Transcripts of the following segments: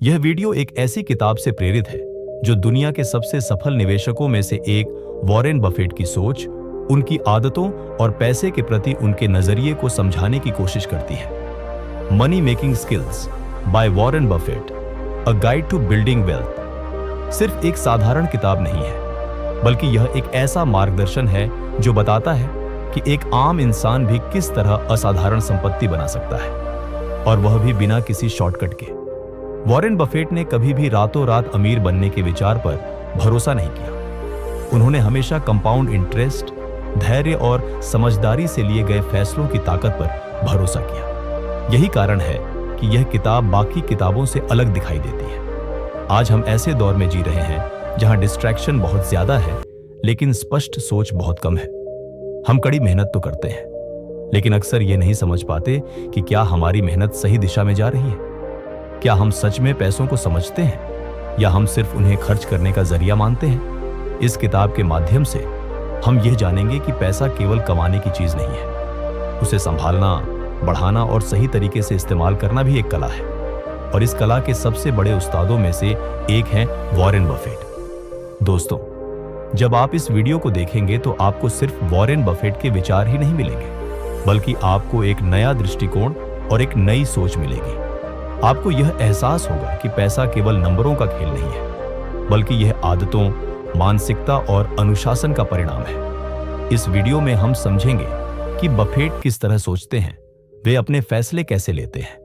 यह वीडियो एक ऐसी किताब से प्रेरित है जो दुनिया के सबसे सफल निवेशकों में से एक वॉरेन बफेट की सोच, उनकी आदतों और पैसे के प्रति उनके नजरिए को समझाने की कोशिश करती है। Money making skills by Warren Buffett, a guide to building wealth सिर्फ एक साधारण किताब नहीं है, बल्कि यह एक ऐसा मार्गदर्शन है जो बताता है कि एक आम इंसान भी किस तरह असाधारण संपत्ति बना सकता है, और वह भी बिना किसी शॉर्टकट के। वॉरेन बफेट ने कभी भी रातों रात अमीर बनने के विचार पर भरोसा नहीं किया। उन्होंने हमेशा कंपाउंड इंटरेस्ट, धैर्य और समझदारी से लिए गए फैसलों की ताकत पर भरोसा किया। यही कारण है कि यह किताब बाकी किताबों से अलग दिखाई देती है। आज हम ऐसे दौर में जी रहे हैं जहां डिस्ट्रैक्शन बहुत ज्यादा है, लेकिन स्पष्ट सोच बहुत कम है। हम कड़ी मेहनत तो करते हैं, लेकिन अक्सर ये नहीं समझ पाते कि क्या हमारी मेहनत सही दिशा में जा रही है। क्या हम सच में पैसों को समझते हैं या हम सिर्फ उन्हें खर्च करने का जरिया मानते हैं? इस किताब के माध्यम से हम यह जानेंगे कि पैसा केवल कमाने की चीज नहीं है, उसे संभालना, बढ़ाना और सही तरीके से इस्तेमाल करना भी एक कला है। और इस कला के सबसे बड़े उस्तादों में से एक हैं वॉरेन बफेट। दोस्तों, जब आप इस वीडियो को देखेंगे तो आपको सिर्फ वॉरेन बफेट के विचार ही नहीं मिलेंगे, बल्कि आपको एक नया दृष्टिकोण और एक नई सोच मिलेगी। आपको यह एहसास होगा कि पैसा केवल नंबरों का खेल नहीं है, बल्कि यह आदतों, मानसिकता और अनुशासन का परिणाम है। इस वीडियो में हम समझेंगे कि बफेट किस तरह सोचते हैं, वे अपने फैसले कैसे लेते हैं,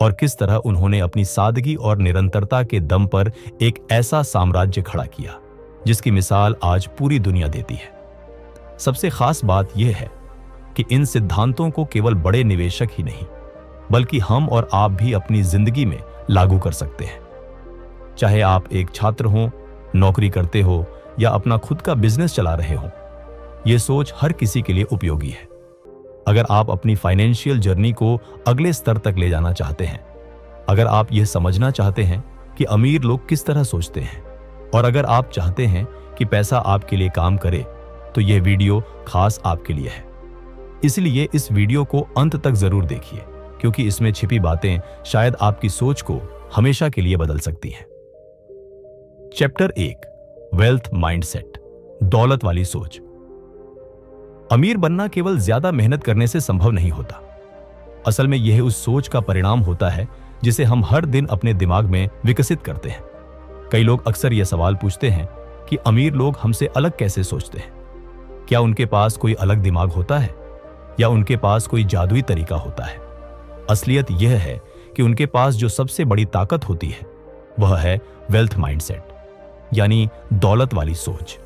और किस तरह उन्होंने अपनी सादगी और निरंतरता के दम पर एक ऐसा साम्राज्य खड़ा किया जिसकी मिसाल आज पूरी दुनिया देती है। सबसे खास बात यह है कि इन सिद्धांतों को केवल बड़े निवेशक ही नहीं, बल्कि हम और आप भी अपनी जिंदगी में लागू कर सकते हैं। चाहे आप एक छात्र हो, नौकरी करते हो या अपना खुद का बिजनेस चला रहे हो, यह सोच हर किसी के लिए उपयोगी है। अगर आप अपनी फाइनेंशियल जर्नी को अगले स्तर तक ले जाना चाहते हैं, अगर आप यह समझना चाहते हैं कि अमीर लोग किस तरह सोचते हैं, और अगर आप चाहते हैं कि पैसा आपके लिए काम करे, तो यह वीडियो खास आपके लिए है। इसलिए इस वीडियो को अंत तक जरूर देखिए, क्योंकि इसमें छिपी बातें शायद आपकी सोच को हमेशा के लिए बदल सकती हैं। चैप्टर 1, वेल्थ माइंडसेट, दौलत वाली सोच। अमीर बनना केवल ज्यादा मेहनत करने से संभव नहीं होता। असल में यह उस सोच का परिणाम होता है जिसे हम हर दिन अपने दिमाग में विकसित करते हैं। कई लोग अक्सर यह सवाल पूछते हैं कि अमीर लोग हमसे अलग कैसे सोचते हैं। क्या उनके पास कोई अलग दिमाग होता है, या उनके पास कोई जादुई तरीका होता है? असलियत यह है कि उनके पास जो सबसे बड़ी ताकत होती है वह है वेल्थ माइंडसेट, यानी दौलत वाली सोच।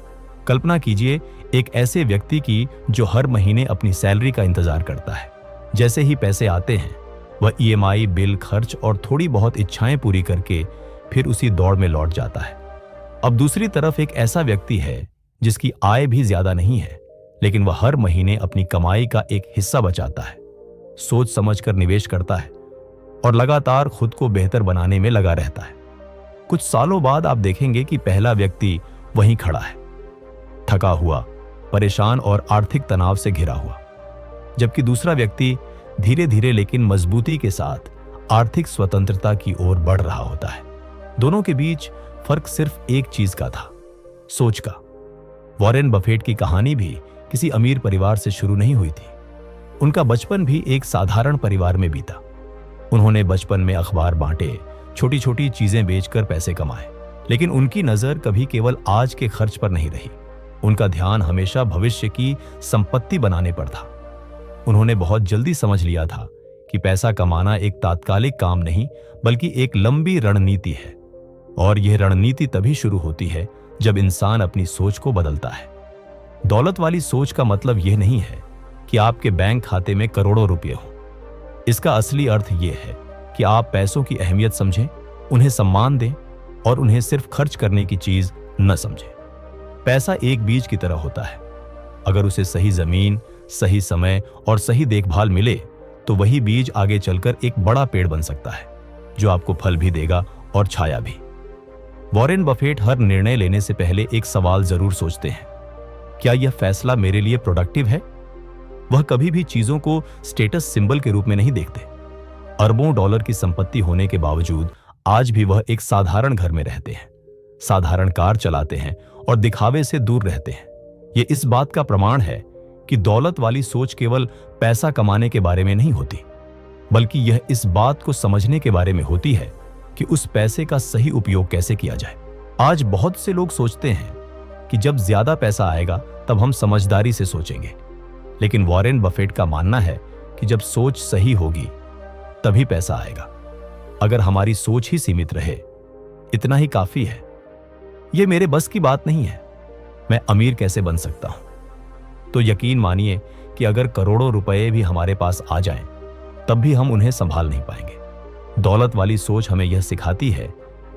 कल्पना कीजिए एक ऐसे व्यक्ति की जो हर महीने अपनी सैलरी का इंतजार करता है। जैसे ही पैसे आते हैं, वह ईएमआई, बिल, खर्च और थोड़ी बहुत इच्छाएं पूरी करके फिर उसी दौड़ में लौट जाता है। अब दूसरी तरफ एक ऐसा व्यक्ति है जिसकी आय भी ज्यादा नहीं है, लेकिन वह हर महीने अपनी कमाई का एक हिस्सा बचाता है, सोच समझकर निवेश करता है और लगातार खुद को बेहतर बनाने में लगा रहता है। कुछ सालों बाद आप देखेंगे कि पहला व्यक्ति वहीं खड़ा है, थका हुआ, परेशान और आर्थिक तनाव से घिरा हुआ, जबकि दूसरा व्यक्ति धीरे धीरे लेकिन मजबूती के साथ आर्थिक स्वतंत्रता की ओर बढ़ रहा होता है। दोनों के बीच फर्क सिर्फ एक चीज का था, सोच का। वॉरेन बफेट की कहानी भी किसी अमीर परिवार से शुरू नहीं हुई थी। उनका बचपन भी एक साधारण परिवार में बीता। उन्होंने बचपन में अखबार बांटे, छोटी छोटी चीजें बेचकर पैसे कमाए, लेकिन उनकी नजर कभी केवल आज के खर्च पर नहीं रही। उनका ध्यान हमेशा भविष्य की संपत्ति बनाने पर था। उन्होंने बहुत जल्दी समझ लिया था कि पैसा कमाना एक तात्कालिक काम नहीं, बल्कि एक लंबी रणनीति है, और यह रणनीति तभी शुरू होती है जब इंसान अपनी सोच को बदलता है। दौलत वाली सोच का मतलब यह नहीं है कि आपके बैंक खाते में करोड़ों रुपए हो। इसका असली अर्थ यह है कि आप पैसों की अहमियत समझें, उन्हें सम्मान दें और उन्हें सिर्फ खर्च करने की चीज न समझें। पैसा एक बीज की तरह होता है। अगर उसे सही जमीन, सही समय और सही देखभाल मिले तो वही बीज आगे चलकर एक बड़ा पेड़ बन सकता है, जो आपको फल भी देगा और छाया भी। वॉरेन बफेट हर निर्णय लेने से पहले एक सवाल जरूर सोचते हैं, क्या यह फैसला मेरे लिए प्रोडक्टिव है? वह कभी भी चीजों को स्टेटस सिंबल के रूप में नहीं देखते। अरबों डॉलर की संपत्ति होने के बावजूद आज भी वह एक साधारण घर में रहते हैं, साधारण कार चलाते हैं और दिखावे से दूर रहते हैं। यह इस बात का प्रमाण है कि दौलत वाली सोच केवल पैसा कमाने के बारे में नहीं होती, बल्कि यह इस बात को समझने के बारे में होती है कि उस पैसे का सही उपयोग कैसे किया जाए। आज बहुत से लोग सोचते हैं कि जब ज्यादा पैसा आएगा तब हम समझदारी से सोचेंगे, लेकिन वॉरेन बफेट का मानना है कि जब सोच सही होगी तभी पैसा आएगा। अगर हमारी सोच ही सीमित रहे, इतना ही काफी है। यह मेरे बस की बात नहीं है, मैं अमीर कैसे बन सकता हूं। तो यकीन मानिए कि अगर करोड़ों रुपए भी हमारे पास आ जाएं, तब भी हम उन्हें संभाल नहीं पाएंगे। दौलत वाली सोच हमें यह सिखाती है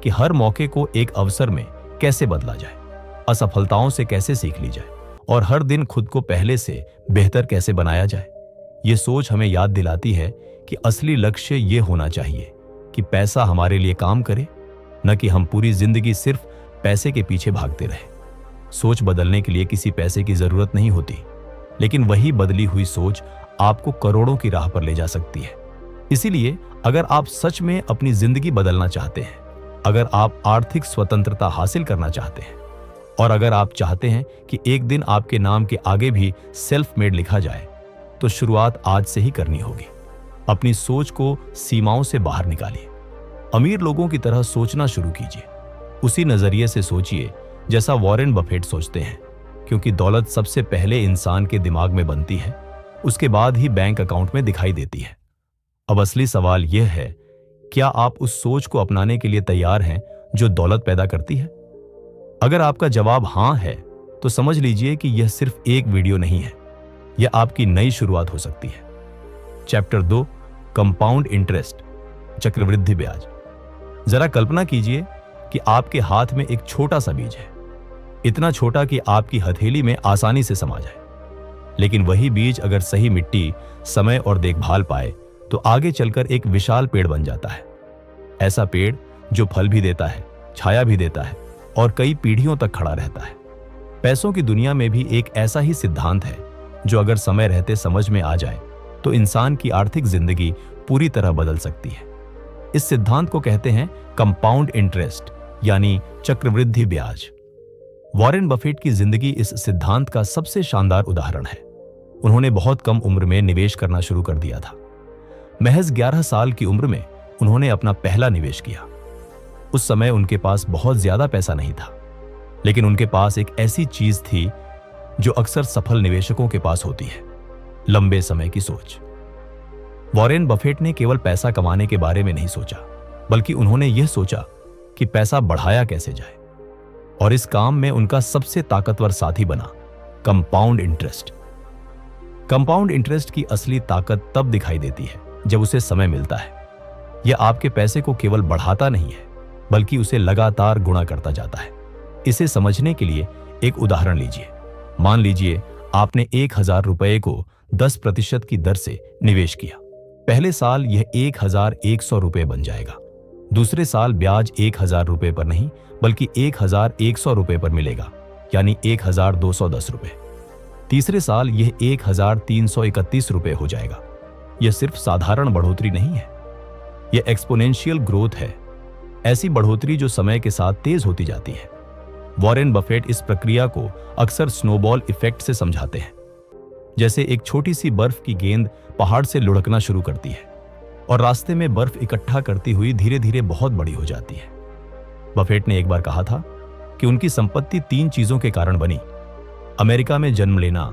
कि हर मौके को एक अवसर में कैसे बदला जाए, असफलताओं से कैसे सीख ली जाए और हर दिन खुद को पहले से बेहतर कैसे बनाया जाए। यह सोच हमें याद दिलाती है कि असली लक्ष्य यह होना चाहिए कि पैसा हमारे लिए काम करे, न कि हम पूरी जिंदगी सिर्फ पैसे के पीछे भागते रहे। सोच बदलने के लिए किसी पैसे की जरूरत नहीं होती, लेकिन वही बदली हुई सोच आपको करोड़ों की राह पर ले जा सकती है। इसीलिए अगर आप सच में अपनी जिंदगी बदलना चाहते हैं, अगर आप आर्थिक स्वतंत्रता हासिल करना चाहते हैं और अगर आप चाहते हैं कि एक दिन आपके नाम के आगे भी सेल्फ मेड लिखा जाए, तो शुरुआत आज से ही करनी होगी। अपनी सोच को सीमाओं से बाहर निकालिए। अमीर लोगों की तरह सोचना शुरू कीजिए। उसी नजरिए से सोचिए जैसा वॉरेन बफेट सोचते हैं, क्योंकि दौलत सबसे पहले इंसान के दिमाग में बनती है, उसके बाद ही बैंक अकाउंट में दिखाई देती है। अब असली सवाल यह है, क्या आप उस सोच को अपनाने के लिए तैयार हैं जो दौलत पैदा करती है? अगर आपका जवाब हां है, तो समझ लीजिए कि यह सिर्फ एक वीडियो नहीं है, यह आपकी नई शुरुआत हो सकती है। चैप्टर 2, कंपाउंड इंटरेस्ट, चक्रवृद्धि ब्याज। जरा कल्पना कीजिए कि आपके हाथ में एक छोटा सा बीज है, इतना छोटा कि आपकी हथेली में आसानी से समा जाए। लेकिन वही बीज अगर सही मिट्टी, समय और देखभाल पाए तो आगे चलकर एक विशाल पेड़ बन जाता है। ऐसा पेड़ जो फल भी देता है, छाया भी देता है और कई पीढ़ियों तक खड़ा रहता है। पैसों की दुनिया में भी एक ऐसा ही सिद्धांत है जो अगर समय रहते समझ में आ जाए तो इंसान की आर्थिक जिंदगी पूरी तरह बदल सकती है। इस सिद्धांत को कहते हैं कंपाउंड इंटरेस्ट, यानी चक्रवृद्धि ब्याज। वॉरेन बफेट की जिंदगी इस सिद्धांत का सबसे शानदार उदाहरण है। उन्होंने बहुत कम उम्र में निवेश करना शुरू कर दिया था। महज 11 साल की उम्र में उन्होंने अपना पहला निवेश किया। उस समय उनके पास बहुत ज्यादा पैसा नहीं था, लेकिन उनके पास एक ऐसी चीज थी जो अक्सर सफल निवेशकों के पास होती है, लंबे समय की सोच। वॉरेन बफेट ने केवल पैसा कमाने के बारे में नहीं सोचा, बल्कि उन्होंने यह सोचा कि पैसा बढ़ाया कैसे जाए। और इस काम में उनका सबसे ताकतवर साथी बना कंपाउंड इंटरेस्ट। कंपाउंड इंटरेस्ट की असली ताकत तब दिखाई देती है जब उसे समय मिलता है। यह आपके पैसे को केवल बढ़ाता नहीं है, बल्कि उसे लगातार गुणा करता जाता है। इसे समझने के लिए एक उदाहरण लीजिए। मान लीजिए आपने 1000 रुपए को 10% की दर से निवेश किया। पहले साल यह 1100 रुपए बन जाएगा। दूसरे साल ब्याज 1000 रुपए पर नहीं, बल्कि 1100 रुपए पर मिलेगा, यानी 1210 रुपए। तीसरे साल यह 1331 रुपए हो जाएगा। यह सिर्फ साधारण बढ़ोतरी नहीं है, यह एक्सपोनेंशियल ग्रोथ है, ऐसी बढ़ोतरी जो समय के साथ तेज होती जाती है। वॉरेन बफेट इस प्रक्रिया को अक्सर स्नोबॉल इफेक्ट से समझाते हैं। जैसे एक छोटी सी बर्फ की गेंद पहाड़ से लुढ़कना शुरू करती है और रास्ते में बर्फ इकट्ठा करती हुई धीरे धीरे बहुत बड़ी हो जाती है। बफेट ने एक बार कहा था कि उनकी संपत्ति 3 चीजों के कारण बनी: अमेरिका में जन्म लेना,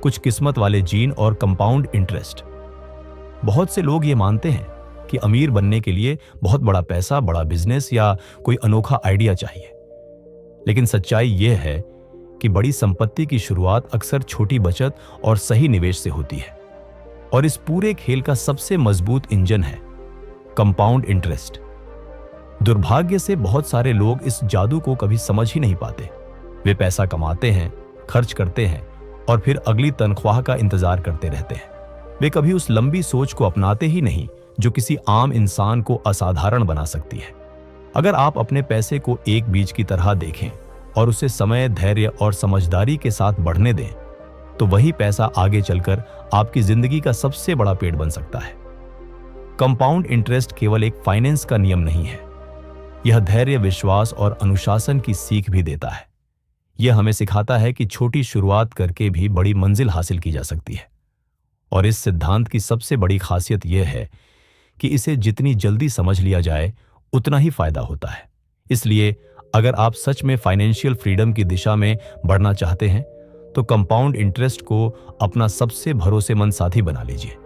कुछ किस्मत वाले जीन और कंपाउंड इंटरेस्ट। बहुत से लोग ये मानते हैं कि अमीर बनने के लिए बहुत बड़ा पैसा, बड़ा बिजनेस या कोई अनोखा आइडिया चाहिए। लेकिन सच्चाई यह है कि बड़ी संपत्ति की शुरुआत अक्सर छोटी बचत और सही निवेश से होती है। और इस पूरे खेल का सबसे मजबूत इंजन है कंपाउंड इंटरेस्ट। दुर्भाग्य से बहुत सारे लोग इस जादू को कभी समझ ही नहीं पाते। वे पैसा कमाते हैं, खर्च करते हैं और फिर अगली तनख्वाह का इंतजार करते रहते हैं। वे कभी उस लंबी सोच को अपनाते ही नहीं जो किसी आम इंसान को असाधारण बना सकती है। अगर आप अपने पैसे को एक बीज की तरह देखें और उसे समय, धैर्य और समझदारी के साथ बढ़ने दें, तो वही पैसा आगे चलकर आपकी जिंदगी का सबसे बड़ा पेड़ बन सकता है। कंपाउंड इंटरेस्ट केवल एक फाइनेंस का नियम नहीं है, यह धैर्य, विश्वास और अनुशासन की सीख भी देता है। यह हमें सिखाता है कि छोटी शुरुआत करके भी बड़ी मंजिल हासिल की जा सकती है। और इस सिद्धांत की सबसे बड़ी खासियत यह है कि इसे जितनी जल्दी समझ लिया जाए उतना ही फायदा होता है। इसलिए अगर आप सच में फाइनेंशियल फ्रीडम की दिशा में बढ़ना चाहते हैं तो कंपाउंड इंटरेस्ट को अपना सबसे भरोसेमंद साथी बना लीजिए।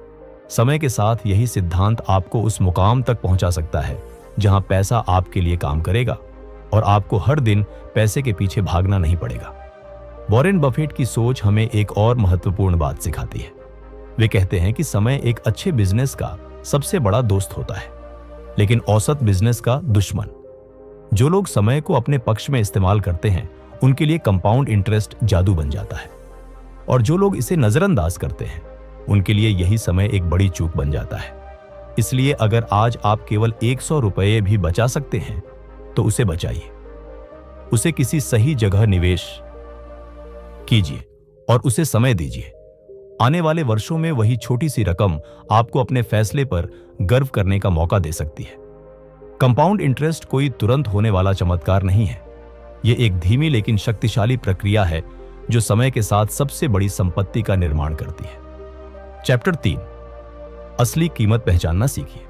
समय के साथ यही सिद्धांत आपको उस मुकाम तक पहुंचा सकता है जहां पैसा आपके लिए काम करेगा और आपको हर दिन पैसे के पीछे भागना नहीं पड़ेगा। वॉरेन बफेट की सोच हमें एक और महत्वपूर्ण बात सिखाती है। वे कहते हैं कि समय एक अच्छे बिजनेस का सबसे बड़ा दोस्त होता है, लेकिन औसत बिजनेस का दुश्मन। जो लोग समय को अपने पक्ष में इस्तेमाल करते हैं उनके लिए कंपाउंड इंटरेस्ट जादू बन जाता है, और जो लोग इसे नजरअंदाज करते हैं उनके लिए यही समय एक बड़ी चूक बन जाता है। इसलिए अगर आज आप केवल 100 रुपये भी बचा सकते हैं तो उसे बचाइए, उसे किसी सही जगह निवेश कीजिए और उसे समय दीजिए। आने वाले वर्षों में वही छोटी सी रकम आपको अपने फैसले पर गर्व करने का मौका दे सकती है। कंपाउंड इंटरेस्ट कोई तुरंत होने वाला चमत्कार नहीं है। यह एक धीमी लेकिन शक्तिशाली प्रक्रिया है जो समय के साथ सबसे बड़ी संपत्ति का निर्माण करती है। चैप्टर 3, असली कीमत पहचानना सीखिए।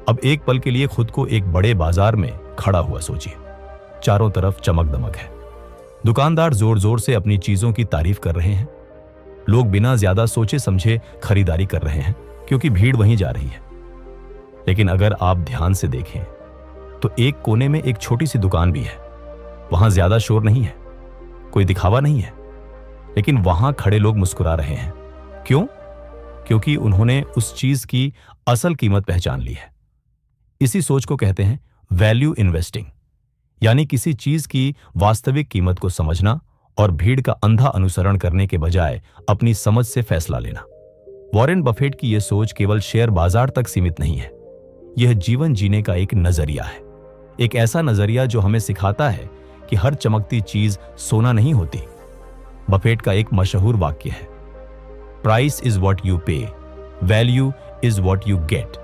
अब एक पल के लिए खुद को एक बड़े बाजार में खड़ा हुआ सोचिए। चारों तरफ चमक दमक है। दुकानदार जोर जोर से अपनी चीजों की तारीफ कर रहे हैं। लोग बिना ज्यादा सोचे समझे खरीदारी कर रहे हैं क्योंकि भीड़ वहीं जा रही है। लेकिन अगर आप ध्यान से देखें तो एक कोने में एक छोटी सी दुकान भी है। वहां ज्यादा शोर नहीं है, कोई दिखावा नहीं है, लेकिन वहां खड़े लोग मुस्कुरा रहे हैं। क्यों? क्योंकि उन्होंने उस चीज की असल कीमत पहचान ली है। इसी सोच को कहते हैं वैल्यू इन्वेस्टिंग, यानी किसी चीज की वास्तविक कीमत को समझना और भीड़ का अंधा अनुसरण करने के बजाय अपनी समझ से फैसला लेना। वॉरेन बफेट की यह सोच केवल शेयर बाजार तक सीमित नहीं है। यह जीवन जीने का एक नजरिया है, एक ऐसा नजरिया जो हमें सिखाता है कि हर चमकती चीज सोना नहीं होती। बफेट का एक मशहूर वाक्य है, प्राइस इज व्हाट यू पे, value is what you get.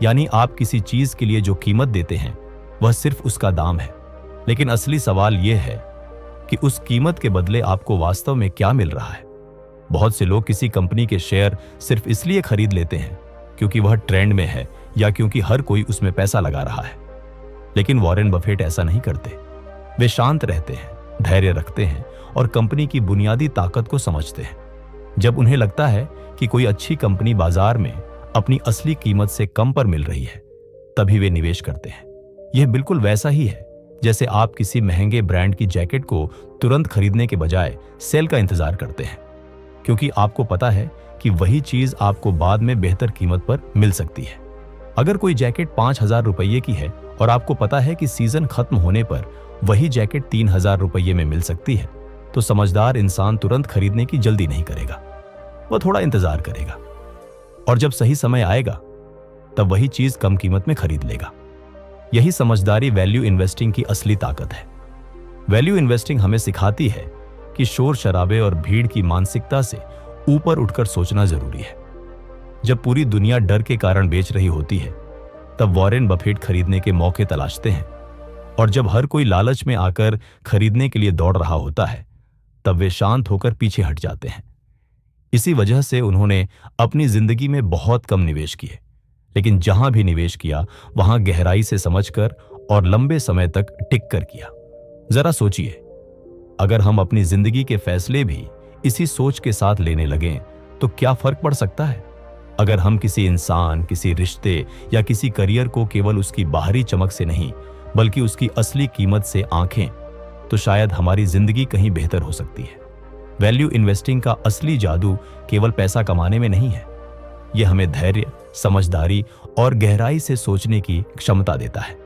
यानी आप किसी चीज के लिए जो कीमत देते हैं वह सिर्फ उसका दाम है, लेकिन असली सवाल यह है कि उस कीमत के बदले आपको वास्तव में क्या मिल रहा है। बहुत से लोग किसी कंपनी के शेयर सिर्फ इसलिए खरीद लेते हैं क्योंकि वह ट्रेंड में है या क्योंकि हर कोई उसमें पैसा लगा रहा है। लेकिन वॉरेन बफेट ऐसा नहीं करते। वे शांत रहते हैं, धैर्य रखते हैं और कंपनी की बुनियादी ताकत को समझते हैं। जब उन्हें लगता है कि कोई अच्छी कंपनी बाजार में अपनी असली कीमत से कम पर मिल रही है, तभी वे निवेश करते हैं। यह बिल्कुल वैसा ही है जैसे आप किसी महंगे ब्रांड की जैकेट को तुरंत खरीदने के बजाय सेल का इंतजार करते हैं, क्योंकि आपको पता है कि वही चीज आपको बाद में बेहतर कीमत पर मिल सकती है। अगर कोई जैकेट 5,000 रुपये की है और आपको पता है कि सीजन खत्म होने पर वही जैकेट 3,000 रुपये में मिल सकती है, तो समझदार इंसान तुरंत खरीदने की जल्दी नहीं करेगा। वह थोड़ा इंतजार करेगा और जब सही समय आएगा तब वही चीज कम कीमत में खरीद लेगा। यही समझदारी वैल्यू इन्वेस्टिंग की असली ताकत है। वैल्यू इन्वेस्टिंग हमें सिखाती है कि शोर शराबे और भीड़ की मानसिकता से ऊपर उठकर सोचना जरूरी है। जब पूरी दुनिया डर के कारण बेच रही होती है, तब वॉरेन बफेट खरीदने के मौके तलाशते हैं, और जब हर कोई लालच में आकर खरीदने के लिए दौड़ रहा होता है, तब वे शांत होकर पीछे हट जाते हैं। इसी वजह से उन्होंने अपनी जिंदगी में बहुत कम निवेश किए, लेकिन जहां भी निवेश किया वहां गहराई से समझकर और लंबे समय तक टिक कर किया। जरा सोचिए, अगर हम अपनी जिंदगी के फैसले भी इसी सोच के साथ लेने लगें तो क्या फर्क पड़ सकता है। अगर हम किसी इंसान, किसी रिश्ते या किसी करियर को केवल उसकी बाहरी चमक से नहीं बल्कि उसकी असली कीमत से आंखें, तो शायद हमारी जिंदगी कहीं बेहतर हो सकती है। वैल्यू इन्वेस्टिंग का असली जादू केवल पैसा कमाने में नहीं है। यह हमें धैर्य, समझदारी और गहराई से सोचने की क्षमता देता है।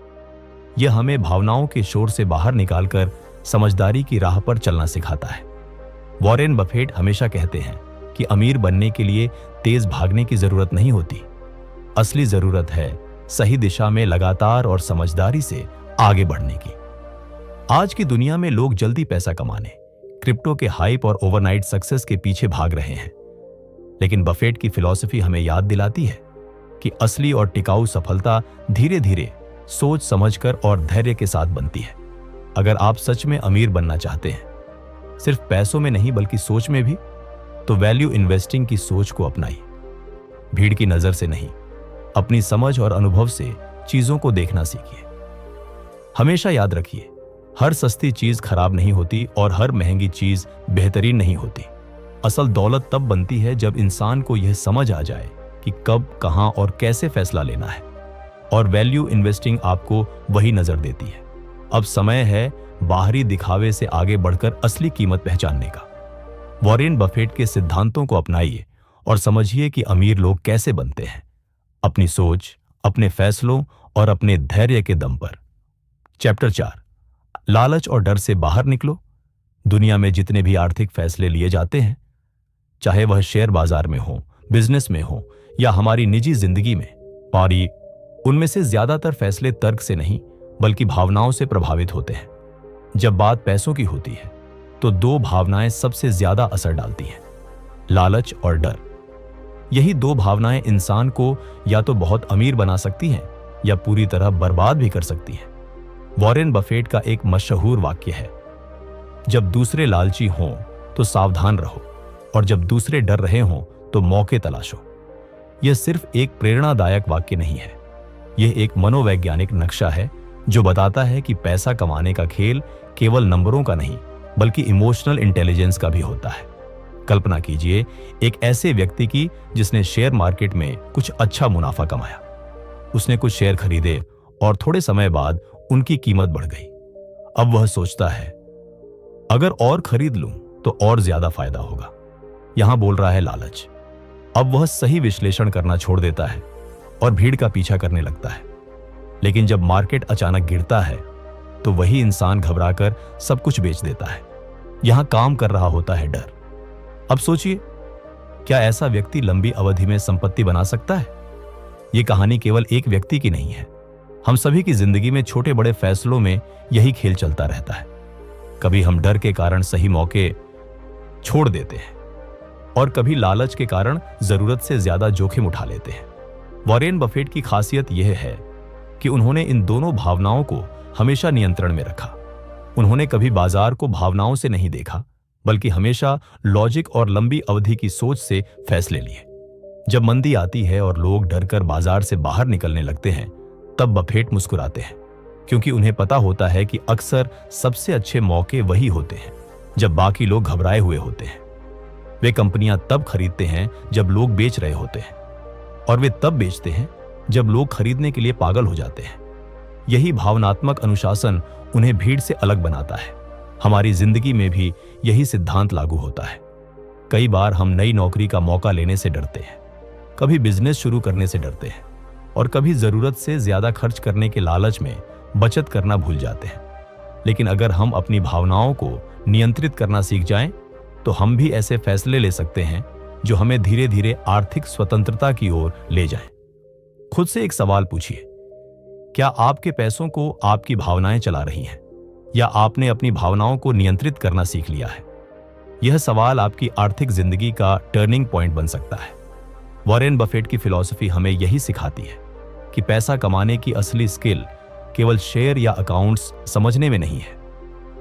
यह हमें भावनाओं के शोर से बाहर निकालकर समझदारी की राह पर चलना सिखाता है। वॉरेन बफेट हमेशा कहते हैं कि अमीर बनने के लिए तेज भागने की जरूरत नहीं होती। असली जरूरत है सही दिशा में लगातार और समझदारी से आगे बढ़ने की। आज की दुनिया में लोग जल्दी पैसा कमाने, क्रिप्टो के हाइप और ओवरनाइट सक्सेस के पीछे भाग रहे हैं, लेकिन बफेट की फिलॉसफी हमें याद दिलाती है कि असली और टिकाऊ सफलता धीरे धीरे सोच समझकर और धैर्य के साथ बनती है। अगर आप सच में अमीर बनना चाहते हैं, सिर्फ पैसों में नहीं बल्कि सोच में भी, तो वैल्यू इन्वेस्टिंग की सोच को अपनाइए। भीड़ की नजर से नहीं, अपनी समझ और अनुभव से चीजों को देखना सीखिए। हमेशा याद रखिए, हर सस्ती चीज खराब नहीं होती और हर महंगी चीज बेहतरीन नहीं होती। असल दौलत तब बनती है जब इंसान को यह समझ आ जाए कि कब, कहां और कैसे फैसला लेना है, और वैल्यू इन्वेस्टिंग आपको वही नजर देती है। अब समय है बाहरी दिखावे से आगे बढ़कर असली कीमत पहचानने का। वॉरेन बफेट के सिद्धांतों को अपनाइए और समझिए कि अमीर लोग कैसे बनते हैं, अपनी सोच, अपने फैसलों और अपने धैर्य के दम पर। चैप्टर 4, लालच और डर से बाहर निकलो। दुनिया में जितने भी आर्थिक फैसले लिए जाते हैं, चाहे वह शेयर बाजार में हो, बिजनेस में हो या हमारी निजी जिंदगी में, उनमें से ज्यादातर फैसले तर्क से नहीं बल्कि भावनाओं से प्रभावित होते हैं। जब बात पैसों की होती है तो दो भावनाएं सबसे ज्यादा असर डालती हैं, लालच और डर। यही दो भावनाएं इंसान को या तो बहुत अमीर बना सकती हैं या पूरी तरह बर्बाद भी कर सकती हैं। वॉरेन बफेट का एक मशहूर वाक्य है, जब दूसरे लालची हों तो सावधान रहो और जब दूसरे डर रहे हों तो मौके तलाशो। यह सिर्फ एक प्रेरणादायक वाक्य नहीं है, यह एक मनोवैज्ञानिक नक्शा है जो बताता है कि पैसा कमाने का खेल केवल नंबरों का नहीं बल्कि इमोशनल इंटेलिजेंस का भी होता है। कल्पना कीजिए एक ऐसे व्यक्ति की जिसने शेयर मार्केट में कुछ अच्छा मुनाफा कमाया। उसने कुछ शेयर खरीदे और थोड़े समय बाद उनकी कीमत बढ़ गई। अब वह सोचता है, अगर और खरीद लूं तो और ज्यादा फायदा होगा। यहां बोल रहा है लालच। अब वह सही विश्लेषण करना छोड़ देता है और भीड़ का पीछा करने लगता है। लेकिन जब मार्केट अचानक गिरता है तो वही इंसान घबराकर सब कुछ बेच देता है। यहां काम कर रहा होता है डर। अब सोचिए, क्या ऐसा व्यक्ति लंबी अवधि में संपत्ति बना सकता है? यह कहानी केवल एक व्यक्ति की नहीं है। हम सभी की जिंदगी में छोटे बड़े फैसलों में यही खेल चलता रहता है। कभी हम डर के कारण सही मौके छोड़ देते हैं और कभी लालच के कारण जरूरत से ज्यादा जोखिम उठा लेते हैं। वॉरेन बफेट की खासियत यह है कि उन्होंने इन दोनों भावनाओं को हमेशा नियंत्रण में रखा। उन्होंने कभी बाजार को भावनाओं से नहीं देखा बल्कि हमेशा लॉजिक और लंबी अवधि की सोच से फैसले लिए। जब मंदी आती है और लोग डरकर बाजार से बाहर निकलने लगते हैं, तब बफेट मुस्कुराते हैं, क्योंकि उन्हें पता होता है कि अक्सर सबसे अच्छे मौके वही होते हैं जब बाकी लोग घबराए हुए होते हैं। वे कंपनियां तब खरीदते हैं जब लोग बेच रहे होते हैं और वे तब बेचते हैं जब लोग खरीदने के लिए पागल हो जाते हैं। यही भावनात्मक अनुशासन उन्हें भीड़ से अलग बनाता है। हमारी जिंदगी में भी यही सिद्धांत लागू होता है। कई बार हम नई नौकरी का मौका लेने से डरते हैं, कभी बिजनेस शुरू करने से डरते हैं और कभी जरूरत से ज्यादा खर्च करने के लालच में बचत करना भूल जाते हैं। लेकिन अगर हम अपनी भावनाओं को नियंत्रित करना सीख जाएं, तो हम भी ऐसे फैसले ले सकते हैं जो हमें धीरे धीरे आर्थिक स्वतंत्रता की ओर ले जाएं। खुद से एक सवाल पूछिए, क्या आपके पैसों को आपकी भावनाएं चला रही हैं या आपने अपनी भावनाओं को नियंत्रित करना सीख लिया है? यह सवाल आपकी आर्थिक जिंदगी का टर्निंग पॉइंट बन सकता है। वॉरेन बफेट की फिलॉसफी हमें यही सिखाती है कि पैसा कमाने की असली स्किल केवल शेयर या अकाउंट्स समझने में नहीं है।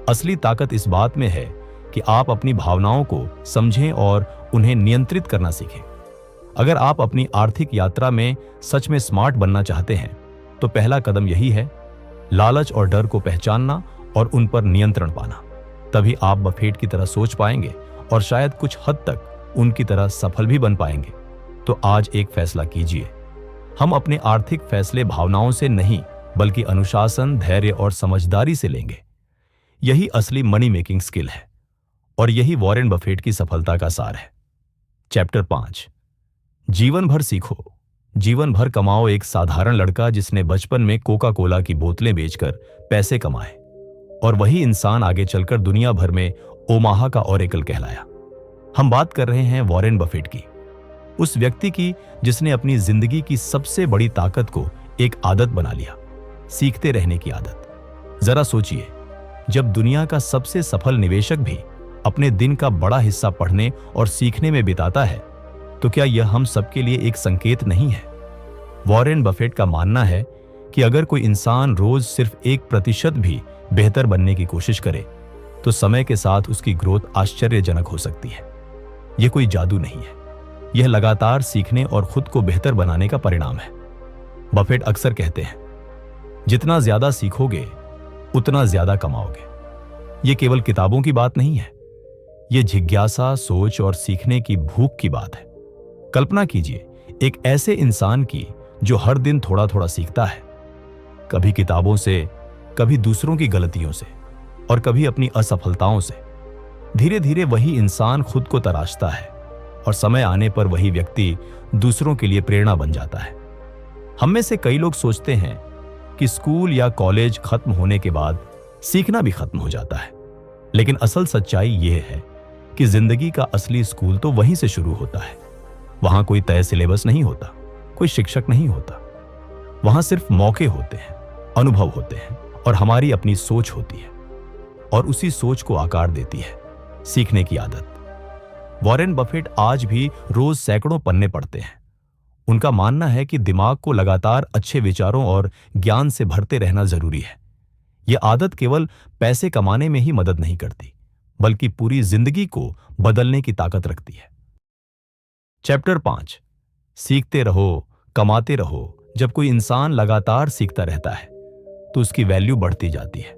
असली ताकत इस बात में है कि आप अपनी भावनाओं को समझें और उन्हें नियंत्रित करना सीखें। अगर आप अपनी आर्थिक यात्रा में सच में स्मार्ट बनना चाहते हैं, तो पहला कदम यही है, लालच और डर को पहचानना और उन पर नियंत्रण पाना। तभी आप बफेट की तरह सोच पाएंगे और शायद कुछ हद तक उनकी तरह सफल भी बन पाएंगे। तो आज एक फैसला कीजिए, हम अपने आर्थिक फैसले भावनाओं से नहीं बल्कि अनुशासन, धैर्य और समझदारी से लेंगे। यही असली मनी मेकिंग स्किल है और यही वॉरेन बफेट की सफलता का सार है। चैप्टर 5, जीवन भर सीखो, जीवन भर कमाओ। एक साधारण लड़का जिसने बचपन में कोका कोला की बोतलें बेचकर पैसे कमाए और वही इंसान आगे चलकर दुनिया भर में ओमाहा का ओरेकल कहलाया। हम बात कर रहे हैं वॉरेन बफेट की, उस व्यक्ति की जिसने अपनी जिंदगी की सबसे बड़ी ताकत को एक आदत बना लिया, सीखते रहने की आदत। जरा सोचिए, जब दुनिया का सबसे सफल निवेशक भी अपने दिन का बड़ा हिस्सा पढ़ने और सीखने में बिताता है, तो क्या यह हम सबके लिए एक संकेत नहीं है? वॉरेन बफेट का मानना है कि अगर कोई इंसान रोज सिर्फ 1% भी बेहतर बनने की कोशिश करे तो समय के साथ उसकी ग्रोथ आश्चर्यजनक हो सकती है। यह कोई जादू नहीं है, यह लगातार सीखने और खुद को बेहतर बनाने का परिणाम है। बफेट अक्सर कहते हैं, जितना ज्यादा सीखोगे उतना ज्यादा कमाओगे। यह केवल किताबों की बात नहीं है, यह जिज्ञासा, सोच और सीखने की भूख की बात है। कल्पना कीजिए एक ऐसे इंसान की जो हर दिन थोड़ा थोड़ा सीखता है, कभी किताबों से, कभी दूसरों की गलतियों से और कभी अपनी असफलताओं से। धीरे धीरे वही इंसान खुद को तराशता है और समय आने पर वही व्यक्ति दूसरों के लिए प्रेरणा बन जाता है। हम में से कई लोग सोचते हैं कि स्कूल या कॉलेज खत्म होने के बाद सीखना भी खत्म हो जाता है, लेकिन असल सच्चाई यह है कि जिंदगी का असली स्कूल तो वहीं से शुरू होता है। वहां कोई तय सिलेबस नहीं होता, कोई शिक्षक नहीं होता। वहां सिर्फ मौके होते हैं, अनुभव होते हैं और हमारी अपनी सोच होती है, और उसी सोच को आकार देती है सीखने की आदत। वॉरेन बफेट आज भी रोज सैकड़ों पन्ने पढ़ते हैं। उनका मानना है कि दिमाग को लगातार अच्छे विचारों और ज्ञान से भरते रहना जरूरी है। यह आदत केवल पैसे कमाने में ही मदद नहीं करती, बल्कि पूरी जिंदगी को बदलने की ताकत रखती है। चैप्टर 5, सीखते रहो, कमाते रहो। जब कोई इंसान लगातार सीखता रहता है तो उसकी वैल्यू बढ़ती जाती है।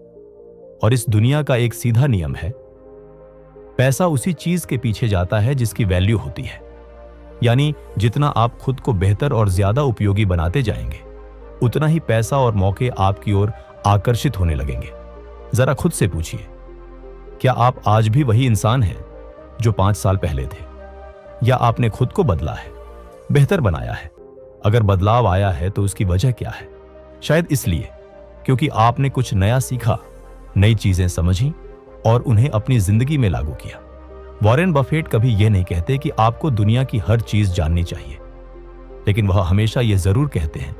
और इस दुनिया का एक सीधा नियम है, पैसा उसी चीज के पीछे जाता है जिसकी वैल्यू होती है। यानी जितना आप खुद को बेहतर और ज्यादा उपयोगी बनाते जाएंगे, उतना ही पैसा और मौके आपकी ओर आकर्षित होने लगेंगे। जरा खुद से पूछिए, क्या आप आज भी वही इंसान हैं जो 5 साल पहले थे, या आपने खुद को बदला है, बेहतर बनाया है? अगर बदलाव आया है तो उसकी वजह क्या है? शायद इसलिए क्योंकि आपने कुछ नया सीखा, नई चीजें समझी और उन्हें अपनी जिंदगी में लागू किया। वॉरेन बफेट कभी यह नहीं कहते कि आपको दुनिया की हर चीज जाननी चाहिए, लेकिन वह हमेशा यह जरूर कहते हैं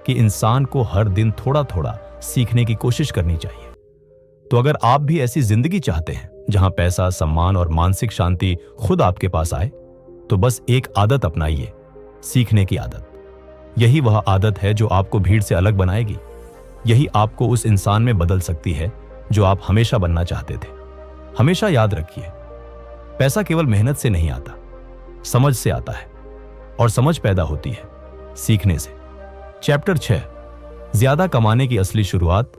कि इंसान को हर दिन थोड़ा थोड़ा सीखने की कोशिश करनी चाहिए। तो अगर आप भी ऐसी जिंदगी चाहते हैं जहां पैसा, सम्मान और मानसिक शांति खुद आपके पास आए, तो बस एक आदत अपनाइए, सीखने की आदत। यही वह आदत है जो आपको भीड़ से अलग बनाएगी। यही आपको उस इंसान में बदल सकती है जो आप हमेशा बनना चाहते थे। हमेशा याद रखिए, पैसा केवल मेहनत से नहीं आता, समझ से आता है, और समझ पैदा होती है सीखने से। चैप्टर 6, ज्यादा कमाने की असली शुरुआत।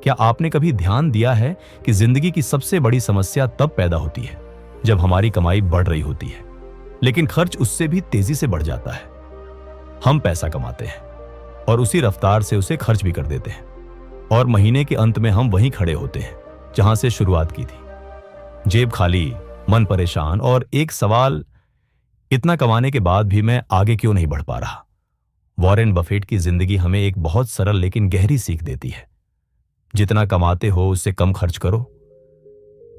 क्या आपने कभी ध्यान दिया है कि जिंदगी की सबसे बड़ी समस्या तब पैदा होती है जब हमारी कमाई बढ़ रही होती है, लेकिन खर्च उससे भी तेजी से बढ़ जाता है। हम पैसा कमाते हैं और उसी रफ्तार से उसे खर्च भी कर देते हैं, और महीने के अंत में हम वहीं खड़े होते हैं जहां से शुरुआत की थी। जेब खाली, मन परेशान और एक सवाल, इतना कमाने के बाद भी मैं आगे क्यों नहीं बढ़ पा रहा? वॉरेन बफेट की जिंदगी हमें एक बहुत सरल लेकिन गहरी सीख देती है। जितना कमाते हो उससे कम खर्च करो।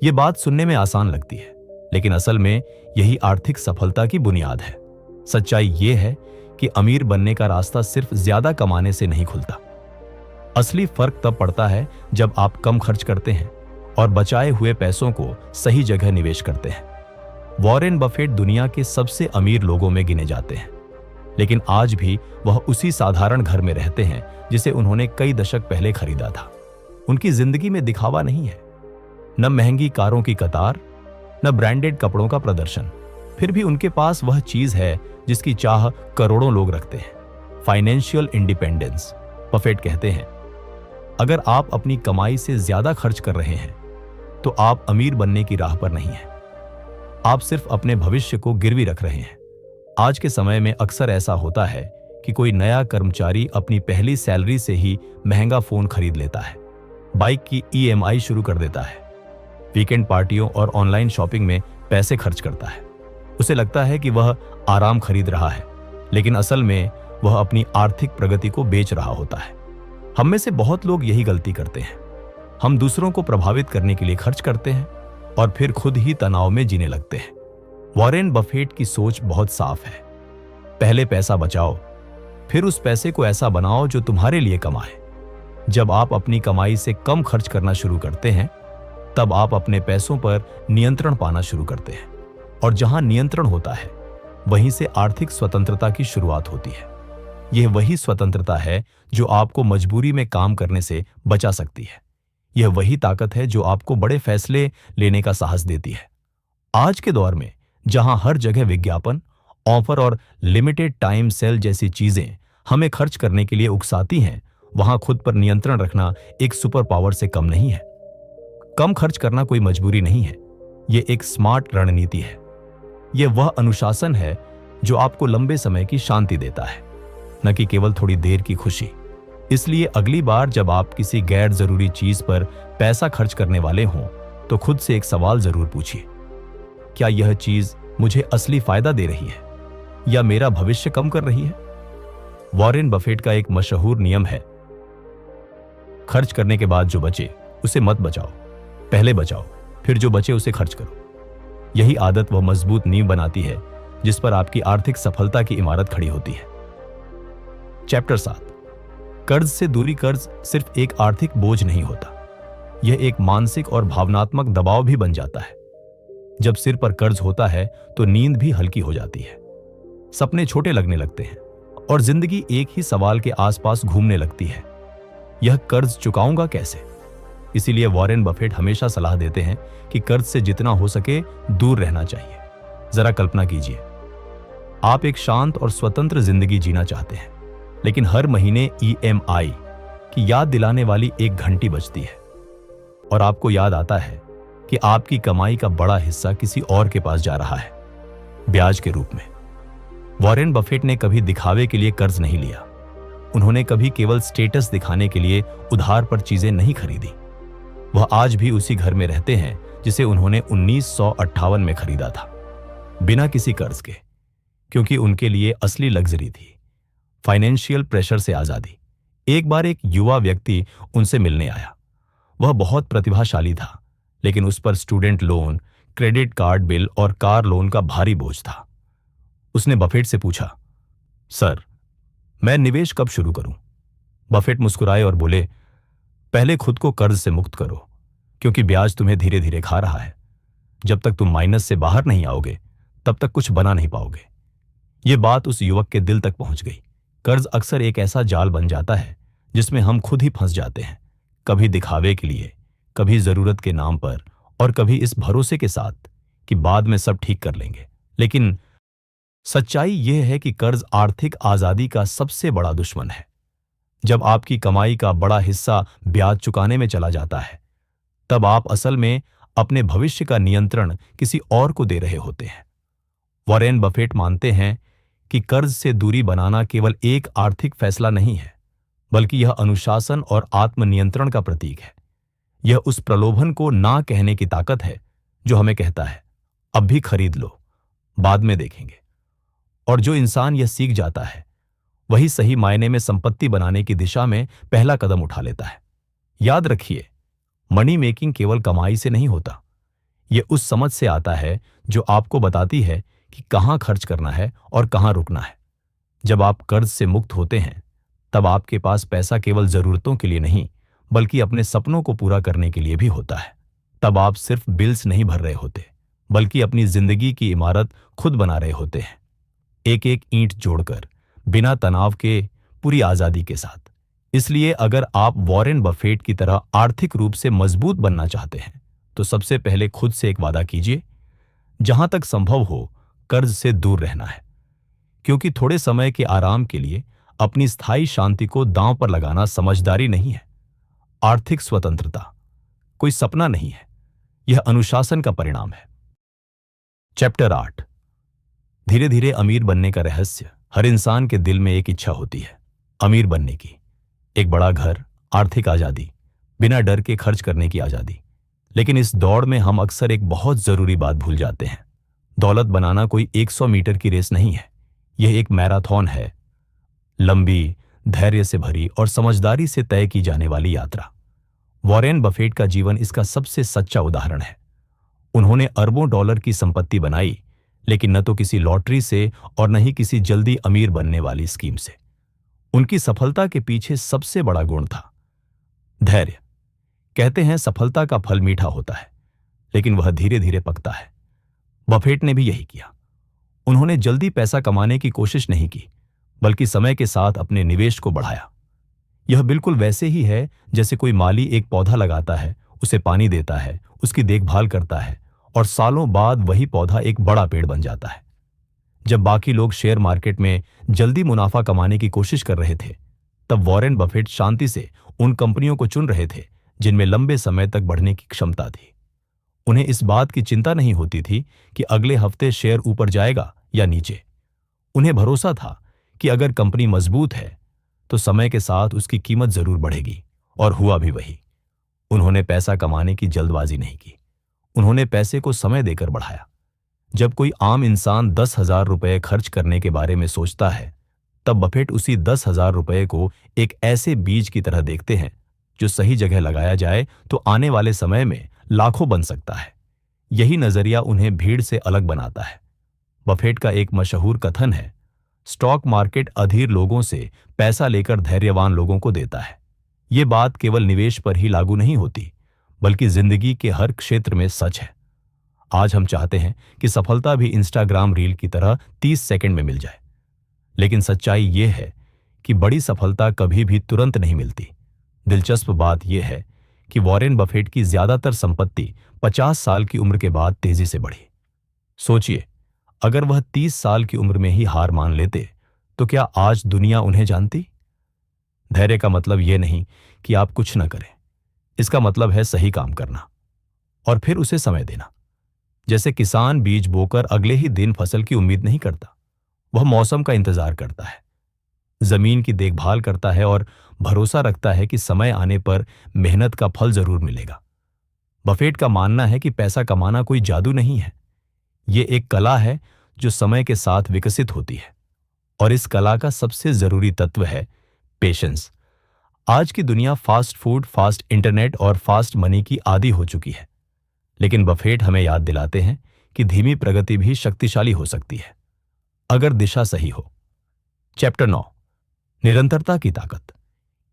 यह बात सुनने में आसान लगती है, लेकिन असल में यही आर्थिक सफलता की बुनियाद है। सच्चाई यह है कि अमीर बनने का रास्ता सिर्फ ज्यादा कमाने से नहीं खुलता। असली फर्क तब पड़ता है जब आप कम खर्च करते हैं और बचाए हुए पैसों को सही जगह निवेश करते हैं। वॉरेन बफेट दुनिया के सबसे अमीर लोगों में गिने जाते हैं, लेकिन आज भी वह उसी साधारण घर में रहते हैं जिसे उन्होंने कई दशक पहले खरीदा था। उनकी जिंदगी में दिखावा नहीं है, न महंगी कारों की कतार, न ब्रांडेड कपड़ों का प्रदर्शन। फिर भी उनके पास वह चीज है जिसकी चाह करोड़ों लोग रखते हैं, फाइनेंशियल इंडिपेंडेंस। बफेट कहते हैं, अगर आप अपनी कमाई से ज्यादा खर्च कर रहे हैं तो आप अमीर बनने की राह पर नहीं हैं। आप सिर्फ अपने भविष्य को गिरवी रख रहे हैं। आज के समय में अक्सर ऐसा होता है कि कोई नया कर्मचारी अपनी पहली सैलरी से ही महंगा फोन खरीद लेता है, बाइक की EMI शुरू कर देता है, वीकेंड पार्टियों और ऑनलाइन शॉपिंग में पैसे खर्च करता है। उसे लगता है कि वह आराम खरीद रहा है, लेकिन असल में वह अपनी आर्थिक प्रगति को बेच रहा होता है। हम में से बहुत लोग यही गलती करते हैं। हम दूसरों को प्रभावित करने के लिए खर्च करते हैं और फिर खुद ही तनाव में जीने लगते हैं। वॉरेन बफेट की सोच बहुत साफ है, पहले पैसा बचाओ, फिर उस पैसे को ऐसा बनाओ जो तुम्हारे लिए कमाए। जब आप अपनी कमाई से कम खर्च करना शुरू करते हैं, तब आप अपने पैसों पर नियंत्रण पाना शुरू करते हैं, और जहां नियंत्रण होता है वहीं से आर्थिक स्वतंत्रता की शुरुआत होती है। यह वही स्वतंत्रता है जो आपको मजबूरी में काम करने से बचा सकती है। यह वही ताकत है जो आपको बड़े फैसले लेने का साहस देती है। आज के दौर में जहां हर जगह विज्ञापन, ऑफर और लिमिटेड टाइम सेल जैसी चीजें हमें खर्च करने के लिए उकसाती हैं, वहां खुद पर नियंत्रण रखना एक सुपर पावर से कम नहीं है। कम खर्च करना कोई मजबूरी नहीं है, यह एक स्मार्ट रणनीति है। यह वह अनुशासन है जो आपको लंबे समय की शांति देता है, न कि केवल थोड़ी देर की खुशी। इसलिए अगली बार जब आप किसी गैर जरूरी चीज पर पैसा खर्च करने वाले हों, तो खुद से एक सवाल जरूर पूछिए, क्या यह चीज मुझे असली फायदा दे रही है या मेरा भविष्य कम कर रही है? वॉरेन बफेट का एक मशहूर नियम है, खर्च करने के बाद जो बचे उसे मत बचाओ, पहले बचाओ, फिर जो बचे उसे खर्च करो। यही आदत वह मजबूत नींव बनाती है जिस पर आपकी आर्थिक सफलता की इमारत खड़ी होती है। चैप्टर 7, कर्ज से दूरी। कर्ज सिर्फ एक आर्थिक बोझ नहीं होता, यह एक मानसिक और भावनात्मक दबाव भी बन जाता है। जब सिर पर कर्ज होता है तो नींद भी हल्की हो जाती है, सपने छोटे लगने लगते हैं और जिंदगी एक ही सवाल के आसपास घूमने लगती है, यह कर्ज चुकाऊंगा कैसे? इसीलिए वॉरेन बफेट हमेशा सलाह देते हैं कि कर्ज से जितना हो सके दूर रहना चाहिए। जरा कल्पना कीजिए, आप एक शांत और स्वतंत्र जिंदगी जीना चाहते हैं, लेकिन हर महीने EMI की याद दिलाने वाली एक घंटी बजती है और आपको याद आता है कि आपकी कमाई का बड़ा हिस्सा किसी और के पास जा रहा है, ब्याज के रूप में। वॉरेन बफेट ने कभी दिखावे के लिए कर्ज नहीं लिया, उन्होंने कभी केवल स्टेटस दिखाने के लिए उधार पर चीजें नहीं खरीदी। वह आज भी उसी घर में रहते हैं जिसे उन्होंने 1958 में खरीदा था, बिना किसी कर्ज के, क्योंकि उनके लिए असली लग्जरी थी फाइनेंशियल प्रेशर से आजादी। एक बार एक युवा व्यक्ति उनसे मिलने आया। वह बहुत प्रतिभाशाली था, लेकिन उस पर student loan, credit card bill और कार लोन का भारी बोझ था। उसने बफेट से पूछा, सर, मैं निवेश कब शुरू करूं? बफेट मुस्कुराए और बोले, पहले खुद को कर्ज से मुक्त करो, क्योंकि ब्याज तुम्हें धीरे धीरे खा रहा है। जब तक तुम माइनस से बाहर नहीं आओगे, तब तक कुछ बना नहीं पाओगे। यह बात उस युवक के दिल तक पहुंच गई। कर्ज अक्सर एक ऐसा जाल बन जाता है जिसमें हम खुद ही फंस जाते हैं, कभी दिखावे के लिए, कभी जरूरत के नाम पर और कभी इस भरोसे के साथ कि बाद में सब ठीक कर लेंगे। लेकिन सच्चाई यह है कि कर्ज आर्थिक आजादी का सबसे बड़ा दुश्मन है। जब आपकी कमाई का बड़ा हिस्सा ब्याज चुकाने में चला जाता है, तब आप असल में अपने भविष्य का नियंत्रण किसी और को दे रहे होते हैं। वॉरेन बफेट मानते हैं कि कर्ज से दूरी बनाना केवल एक आर्थिक फैसला नहीं है, बल्कि यह अनुशासन और आत्मनियंत्रण का प्रतीक है। यह उस प्रलोभन को ना कहने की ताकत है जो हमें कहता है, अब भी खरीद लो, बाद में देखेंगे। और जो इंसान यह सीख जाता है, वही सही मायने में संपत्ति बनाने की दिशा में पहला कदम उठा लेता है। याद रखिए, मनी मेकिंग केवल कमाई से नहीं होता, यह उस समझ से आता है जो आपको बताती है कि कहां खर्च करना है और कहां रुकना है। जब आप कर्ज से मुक्त होते हैं, तब आपके पास पैसा केवल जरूरतों के लिए नहीं, बल्कि अपने सपनों को पूरा करने के लिए भी होता है। तब आप सिर्फ बिल्स नहीं भर रहे होते, बल्कि अपनी जिंदगी की इमारत खुद बना रहे होते हैं, एक एक ईंट जोड़कर, बिना तनाव के, पूरी आजादी के साथ। इसलिए अगर आप वॉरेन बफेट की तरह आर्थिक रूप से मजबूत बनना चाहते हैं, तो सबसे पहले खुद से एक वादा कीजिए, जहां तक संभव हो कर्ज से दूर रहना है। क्योंकि थोड़े समय के आराम के लिए अपनी स्थायी शांति को दांव पर लगाना समझदारी नहीं है। आर्थिक स्वतंत्रता कोई सपना नहीं है, यह अनुशासन का परिणाम है। चैप्टर 8, धीरे धीरे अमीर बनने का रहस्य। हर इंसान के दिल में एक इच्छा होती है, अमीर बनने की। एक बड़ा घर, आर्थिक आजादी, बिना डर के खर्च करने की आजादी। लेकिन इस दौड़ में हम अक्सर एक बहुत जरूरी बात भूल जाते हैं। दौलत बनाना कोई 100 मीटर की रेस नहीं है, यह एक मैराथन है, लंबी, धैर्य से भरी और समझदारी से तय की जाने वाली यात्रा। वॉरेन बफेट का जीवन इसका सबसे सच्चा उदाहरण है। उन्होंने अरबों डॉलर की संपत्ति बनाई, लेकिन न तो किसी लॉटरी से और न ही किसी जल्दी अमीर बनने वाली स्कीम से। उनकी सफलता के पीछे सबसे बड़ा गुण था धैर्य। कहते हैं सफलता का फल मीठा होता है, लेकिन वह धीरे धीरे पकता है। बफेट ने भी यही किया। उन्होंने जल्दी पैसा कमाने की कोशिश नहीं की, बल्कि समय के साथ अपने निवेश को बढ़ाया। यह बिल्कुल वैसे ही है जैसे कोई माली एक पौधा लगाता है, उसे पानी देता है, उसकी देखभाल करता है और सालों बाद वही पौधा एक बड़ा पेड़ बन जाता है। जब बाकी लोग शेयर मार्केट में जल्दी मुनाफा कमाने की कोशिश कर रहे थे, तब वॉरेन बफेट शांति से उन कंपनियों को चुन रहे थे जिनमें लंबे समय तक बढ़ने की क्षमता थी। उन्हें इस बात की चिंता नहीं होती थी कि अगले हफ्ते शेयर ऊपर जाएगा या नीचे। उन्हें भरोसा था कि अगर कंपनी मजबूत है तो समय के साथ उसकी कीमत जरूर बढ़ेगी, और हुआ भी वही। उन्होंने पैसा कमाने की जल्दबाजी नहीं की, उन्होंने पैसे को समय देकर बढ़ाया। जब कोई आम इंसान 10,000 रुपये खर्च करने के बारे में सोचता है, तब बफेट उसी 10,000 रुपये को एक ऐसे बीज की तरह देखते हैं जो सही जगह लगाया जाए तो आने वाले समय में लाखों बन सकता है। यही नजरिया उन्हें भीड़ से अलग बनाता है। बफेट का एक मशहूर कथन है, स्टॉक मार्केट अधीर लोगों से पैसा लेकर धैर्यवान लोगों को देता है। ये बात केवल निवेश पर ही लागू नहीं होती, बल्कि जिंदगी के हर क्षेत्र में सच है। आज हम चाहते हैं कि सफलता भी इंस्टाग्राम रील की तरह 30 सेकंड में मिल जाए, लेकिन सच्चाई यह है कि बड़ी सफलता कभी भी तुरंत नहीं मिलती। दिलचस्प बात यह है कि वॉरेन बफेट की ज्यादातर संपत्ति 50 साल की उम्र के बाद तेजी से बढ़ी। सोचिए, अगर वह 30 साल की उम्र में ही हार मान लेते तो क्या आज दुनिया उन्हें जानती? धैर्य का मतलब यह नहीं कि आप कुछ न करें, इसका मतलब है सही काम करना और फिर उसे समय देना। जैसे किसान बीज बोकर अगले ही दिन फसल की उम्मीद नहीं करता, वह मौसम का इंतजार करता है, जमीन की देखभाल करता है और भरोसा रखता है कि समय आने पर मेहनत का फल जरूर मिलेगा। बफेट का मानना है कि पैसा कमाना कोई जादू नहीं है, ये एक कला है जो समय के साथ विकसित होती है, और इस कला का सबसे जरूरी तत्व है पेशेंस। आज की दुनिया फास्ट फूड, फास्ट इंटरनेट और फास्ट मनी की आदी हो चुकी है, लेकिन बफेट हमें याद दिलाते हैं कि धीमी प्रगति भी शक्तिशाली हो सकती है अगर दिशा सही हो। चैप्टर 9, निरंतरता की ताकत।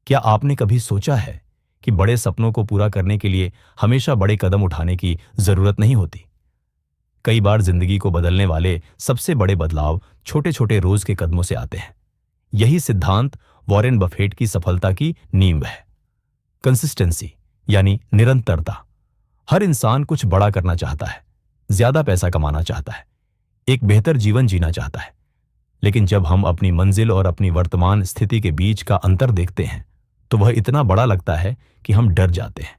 क्या आपने कभी सोचा है कि बड़े सपनों को पूरा करने के लिए हमेशा बड़े कदम उठाने की जरूरत नहीं होती? कई बार जिंदगी को बदलने वाले सबसे बड़े बदलाव छोटे छोटे रोज के कदमों से आते हैं। यही सिद्धांत वॉरेन बफेट की सफलता की नींव है। कंसिस्टेंसी यानी निरंतरता। हर इंसान कुछ बड़ा करना चाहता है, ज्यादा पैसा कमाना चाहता है, एक बेहतर जीवन जीना चाहता है, लेकिन जब हम अपनी मंजिल और अपनी वर्तमान स्थिति के बीच का अंतर देखते हैं तो वह इतना बड़ा लगता है कि हम डर जाते हैं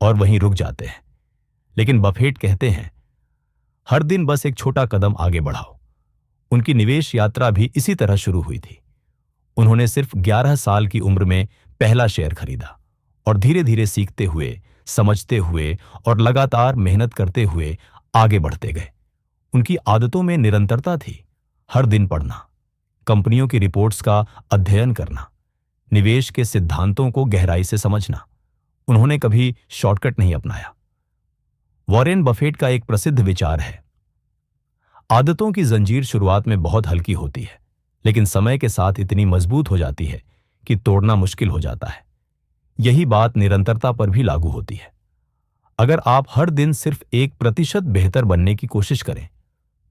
और वहीं रुक जाते हैं। लेकिन बफेट कहते हैं, हर दिन बस एक छोटा कदम आगे बढ़ाओ। उनकी निवेश यात्रा भी इसी तरह शुरू हुई थी। उन्होंने सिर्फ 11 साल की उम्र में पहला शेयर खरीदा और धीरे धीरे सीखते हुए, समझते हुए और लगातार मेहनत करते हुए आगे बढ़ते गए। उनकी आदतों में निरंतरता थी। हर दिन पढ़ना, कंपनियों की रिपोर्ट्स का अध्ययन करना, निवेश के सिद्धांतों को गहराई से समझना। उन्होंने कभी शॉर्टकट नहीं अपनाया। वॉरेन बफेट का एक प्रसिद्ध विचार है, आदतों की जंजीर शुरुआत में बहुत हल्की होती है, लेकिन समय के साथ इतनी मजबूत हो जाती है कि तोड़ना मुश्किल हो जाता है। यही बात निरंतरता पर भी लागू होती है। अगर आप हर दिन सिर्फ 1% बेहतर बनने की कोशिश करें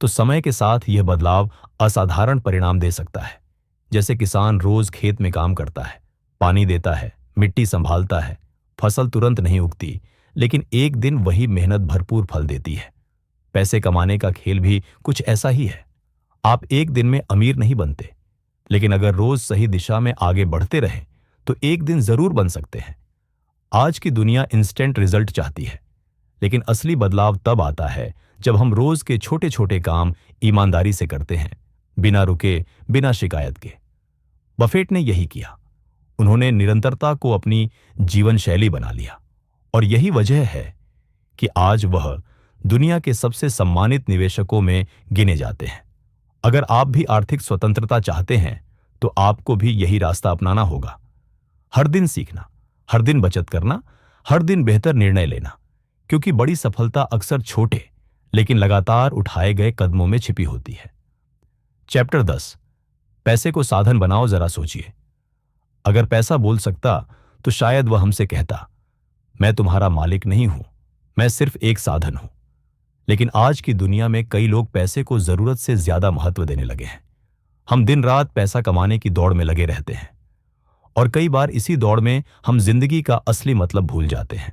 तो समय के साथ यह बदलाव असाधारण परिणाम दे सकता है। जैसे किसान रोज खेत में काम करता है, पानी देता है, मिट्टी संभालता है, फसल तुरंत नहीं उगती, लेकिन एक दिन वही मेहनत भरपूर फल देती है। पैसे कमाने का खेल भी कुछ ऐसा ही है। आप एक दिन में अमीर नहीं बनते, लेकिन अगर रोज सही दिशा में आगे बढ़ते रहें तो एक दिन जरूर बन सकते हैं। आज की दुनिया इंस्टेंट रिजल्ट चाहती है, लेकिन असली बदलाव तब आता है जब हम रोज के छोटे छोटे काम ईमानदारी से करते हैं, बिना रुके, बिना शिकायत के। बफेट ने यही किया। उन्होंने निरंतरता को अपनी जीवन शैली बना लिया, और यही वजह है कि आज वह दुनिया के सबसे सम्मानित निवेशकों में गिने जाते हैं। अगर आप भी आर्थिक स्वतंत्रता चाहते हैं तो आपको भी यही रास्ता अपनाना होगा। हर दिन सीखना, हर दिन बचत करना, हर दिन बेहतर निर्णय लेना, क्योंकि बड़ी सफलता अक्सर छोटे लेकिन लगातार उठाए गए कदमों में छिपी होती है। चैप्टर 10, पैसे को साधन बनाओ। जरा सोचिए, अगर पैसा बोल सकता तो शायद वह हमसे कहता, मैं तुम्हारा मालिक नहीं हूं, मैं सिर्फ एक साधन हूं। लेकिन आज की दुनिया में कई लोग पैसे को जरूरत से ज्यादा महत्व देने लगे हैं। हम दिन रात पैसा कमाने की दौड़ में लगे रहते हैं और कई बार इसी दौड़ में हम जिंदगी का असली मतलब भूल जाते हैं।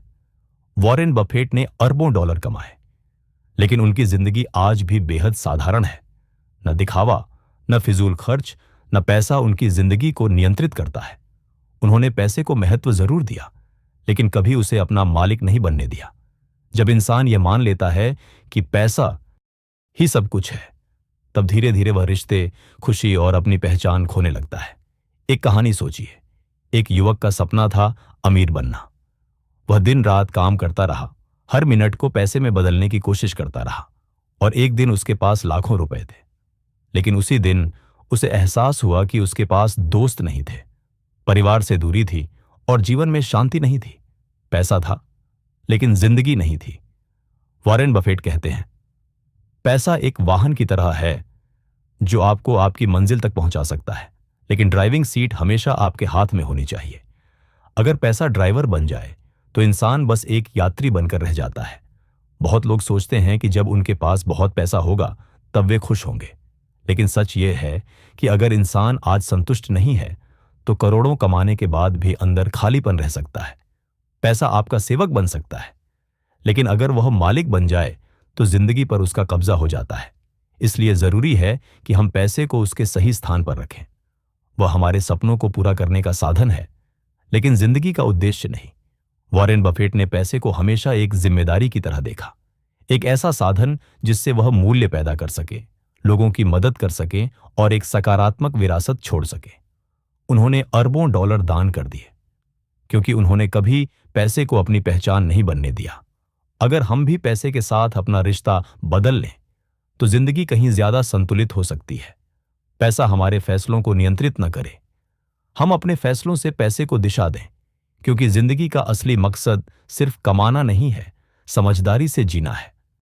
वॉरेन बफेट ने अरबों डॉलर कमाए, लेकिन उनकी जिंदगी आज भी बेहद साधारण है। न दिखावा, न फिजूल खर्च, न पैसा उनकी जिंदगी को नियंत्रित करता है। उन्होंने पैसे को महत्व जरूर दिया, लेकिन कभी उसे अपना मालिक नहीं बनने दिया। जब इंसान यह मान लेता है कि पैसा ही सब कुछ है, तब धीरे धीरे वह रिश्ते, खुशी और अपनी पहचान खोने लगता है। एक कहानी सोचिए। एक युवक का सपना था अमीर बनना। वह दिन रात काम करता रहा, हर मिनट को पैसे में बदलने की कोशिश करता रहा और एक दिन उसके पास लाखों रुपए थे। लेकिन उसी दिन उसे एहसास हुआ कि उसके पास दोस्त नहीं थे, परिवार से दूरी थी और जीवन में शांति नहीं थी। पैसा था, लेकिन जिंदगी नहीं थी। वॉरेन बफेट कहते हैं, पैसा एक वाहन की तरह है जो आपको आपकी मंजिल तक पहुंचा सकता है, लेकिन ड्राइविंग सीट हमेशा आपके हाथ में होनी चाहिए। अगर पैसा ड्राइवर बन जाए तो इंसान बस एक यात्री बनकर रह जाता है। बहुत लोग सोचते हैं कि जब उनके पास बहुत पैसा होगा तब वे खुश होंगे, लेकिन सच ये है कि अगर इंसान आज संतुष्ट नहीं है तो करोड़ों कमाने के बाद भी अंदर खालीपन रह सकता है। पैसा आपका सेवक बन सकता है, लेकिन अगर वह मालिक बन जाए तो जिंदगी पर उसका कब्जा हो जाता है। इसलिए जरूरी है कि हम पैसे को उसके सही स्थान पर रखें। वह हमारे सपनों को पूरा करने का साधन है, लेकिन जिंदगी का उद्देश्य नहीं। वॉरेन बफेट ने पैसे को हमेशा एक जिम्मेदारी की तरह देखा, एक ऐसा साधन जिससे वह मूल्य पैदा कर सके, लोगों की मदद कर सके और एक सकारात्मक विरासत छोड़ सके। उन्होंने अरबों डॉलर दान कर दिए, क्योंकि उन्होंने कभी पैसे को अपनी पहचान नहीं बनने दिया। अगर हम भी पैसे के साथ अपना रिश्ता बदल लें तो जिंदगी कहीं ज्यादा संतुलित हो सकती है। पैसा हमारे फैसलों को नियंत्रित न करे, हम अपने फैसलों से पैसे को दिशा दें, क्योंकि जिंदगी का असली मकसद सिर्फ कमाना नहीं है, समझदारी से जीना है।